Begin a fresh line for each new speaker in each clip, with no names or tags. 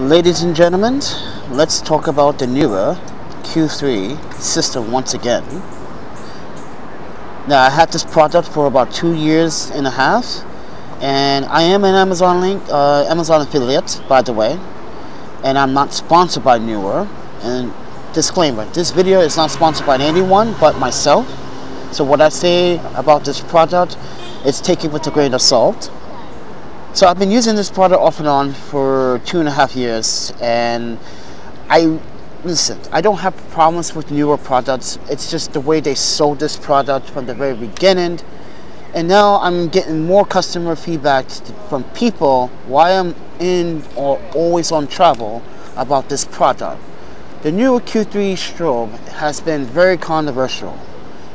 Ladies and gentlemen, let's talk about the Neewer Q3 system once again. Now, I had this product for about 2.5 years, and I am an Amazon affiliate, by the way, and I'm not sponsored by Neewer. And disclaimer, this video is not sponsored by anyone but myself. So what I say about this product is taken with a grain of salt. So I've been using this product off and on for 2.5 years, and listen, I don't have problems with Neewer products. It's just the way they sold this product from the very beginning. And now I'm getting more customer feedback from people while I'm in or always on travel about this product. The Neewer Q3 strobe has been very controversial.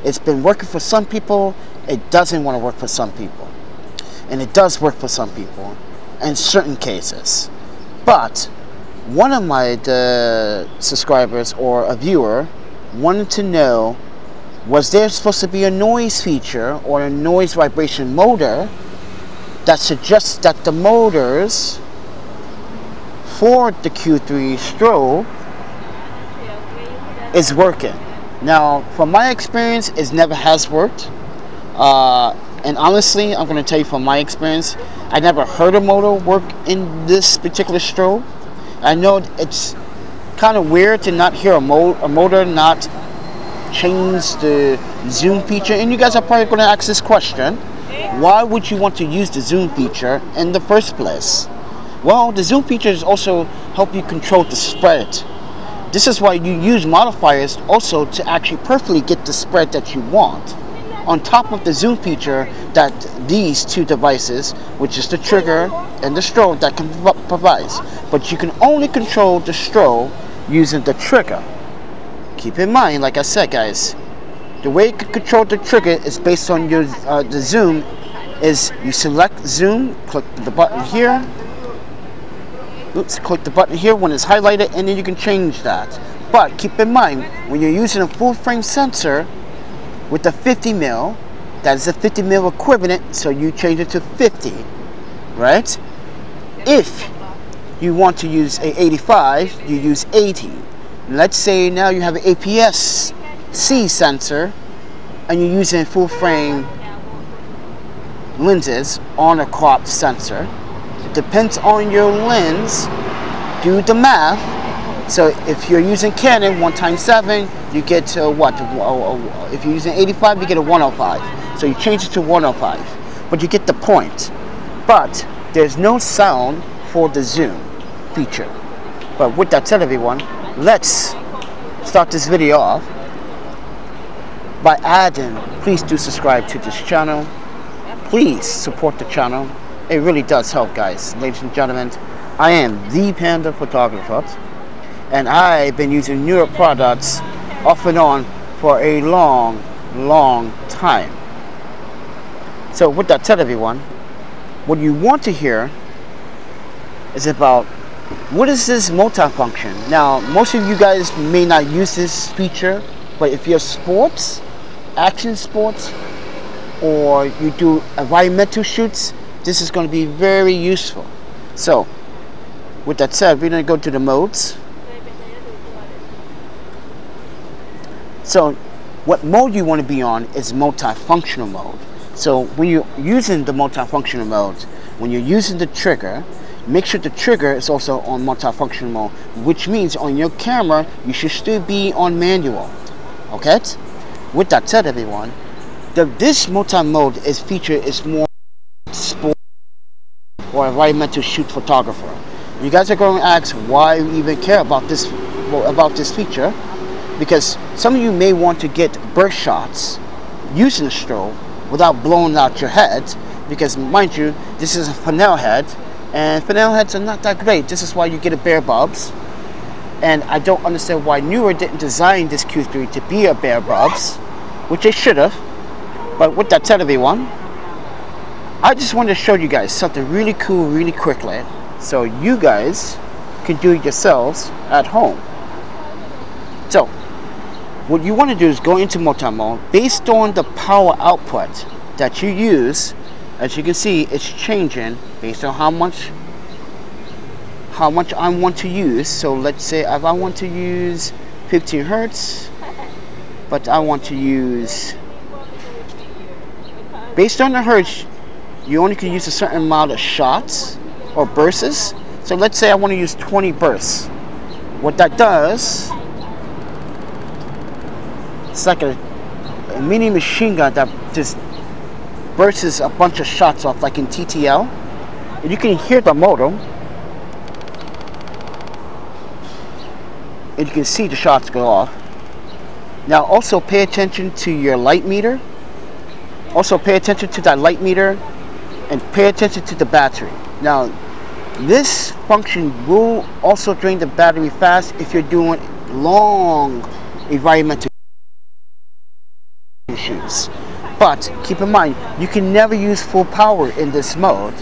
It's been working for some people, it doesn't want to work for some people. And it does work for some people in certain cases. But one of my subscribers or a viewer wanted to know, was there supposed to be a noise feature or a noise vibration motor that suggests that the motors for the Q3 strobe is working. Now, from my experience, it never has worked. And honestly, I'm going to tell you from my experience, I never heard a motor work in this particular strobe. I know it's kind of weird to not hear a motor not change the zoom feature. And you guys are probably going to ask this question: why would you want to use the zoom feature in the first place? Well, the zoom features also help you control the spread. This is why you use modifiers also to actually perfectly get the spread that you want, on top of the zoom feature that these two devices, which is the trigger and the strobe, that can provide. But you can only control the strobe using the trigger. Keep in mind, like I said, guys, the way you can control the trigger is based on your the zoom. Is you select zoom, click the button here. Oops, click the button here when it's highlighted, and then you can change that. But keep in mind, when you're using a full frame sensor with the 50mm, that is a 50mm equivalent, so you change it to 50, right? If you want to use a 85, you use 80. Let's say now you have an APS-C sensor and you're using full frame lenses on a cropped sensor. It depends on your lens. Do the math. So if you're using Canon 1x7, you get to what? If you're using 85, you get a 105. So you change it to 105. But you get the point. But there's no sound for the zoom feature. But with that said, everyone, let's start this video off by adding, please do subscribe to this channel. Please support the channel. It really does help, guys. Ladies and gentlemen, I am ThePandaPhotographer, and I've been using Neewer products off and on for a long time. So with that said, everyone, what you want to hear is about what is this multifunction. Now, most of you guys may not use this feature, but if you're sports, action sports, or you do environmental shoots, this is going to be very useful. So with that said, we're going to go to the modes. So what mode you want to be on is multifunctional mode. So when you're using the multifunctional mode, when you're using the trigger, make sure the trigger is also on multifunctional mode, which means on your camera you should still be on manual. Okay? With that said, everyone, this multi-mode is more sport or environmental shoot photographer. You guys are going to ask why we even care about this feature, because some of you may want to get burst shots using the strobe without blowing out your head, because mind you, this is a Fresnel head, and Fresnel heads are not that great. This is why you get a bare bobs, and I don't understand why Neewer didn't design this Q3 to be a bare bobs, which they should have. But with that said, everyone, I just wanted to show you guys something really cool really quickly, so you guys can do it yourselves at home. So what you want to do is go into multi-mode. Based on the power output that you use, as you can see, it's changing based on how how much I want to use. So let's say if I want to use 15 hertz, but I want to use, based on the hertz, you only can use a certain amount of shots or bursts. So let's say I want to use 20 bursts. What that does, it's like a mini machine gun that just bursts a bunch of shots off, like in TTL. And you can hear the motor, and you can see the shots go off. Now also pay attention to your light meter. Also pay attention to that light meter, and pay attention to the battery. Now this function will also drain the battery fast if you're doing long environmental shoots. But keep in mind, you can never use full power in this mode.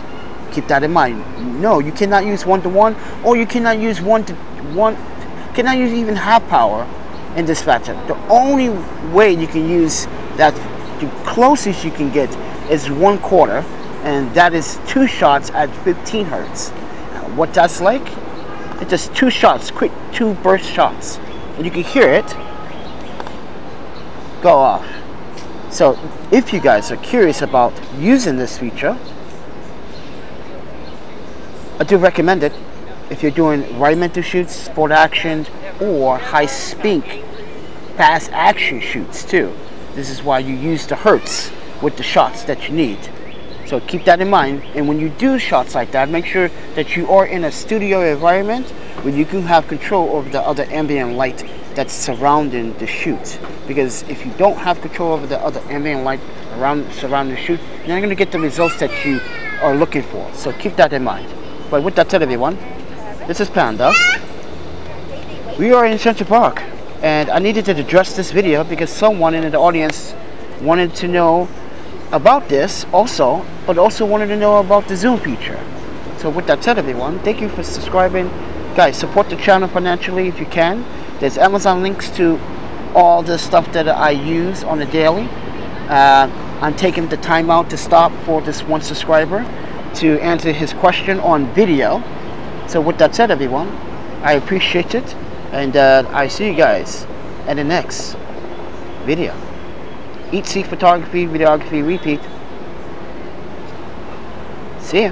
Keep that in mind. No, you cannot use 1:1, or you cannot use 1:1, cannot use even half power in this factor. The only way you can use that, the closest you can get, is 1/4, and that is 2 shots at 15 hertz. What that's like, it's just 2 shots, quick 2 burst shots, and you can hear it go off. So if you guys are curious about using this feature, I do recommend it if you're doing environmental shoots, sport action, or high spink fast action shoots too. This is why you use the hertz with the shots that you need. So keep that in mind, and when you do shots like that, make sure that you are in a studio environment where you can have control over the other ambient light that's surrounding the shoot. Because if you don't have control over the other ambient light surrounding the shoot, you're not going to get the results that you are looking for. So keep that in mind. But with that said, everyone, this is Panda. We are in Central Park, and I needed to address this video because someone in the audience wanted to know about this also, but also wanted to know about the zoom feature. So with that said, everyone, thank you for subscribing. Guys, support the channel financially if you can. There's Amazon links to all the stuff that I use on a daily. I'm taking the time out to stop for this one subscriber to answer his question on video. So with that said, everyone, I appreciate it, and I see you guys in the next video. Eat, seek, photography, videography, repeat. See ya.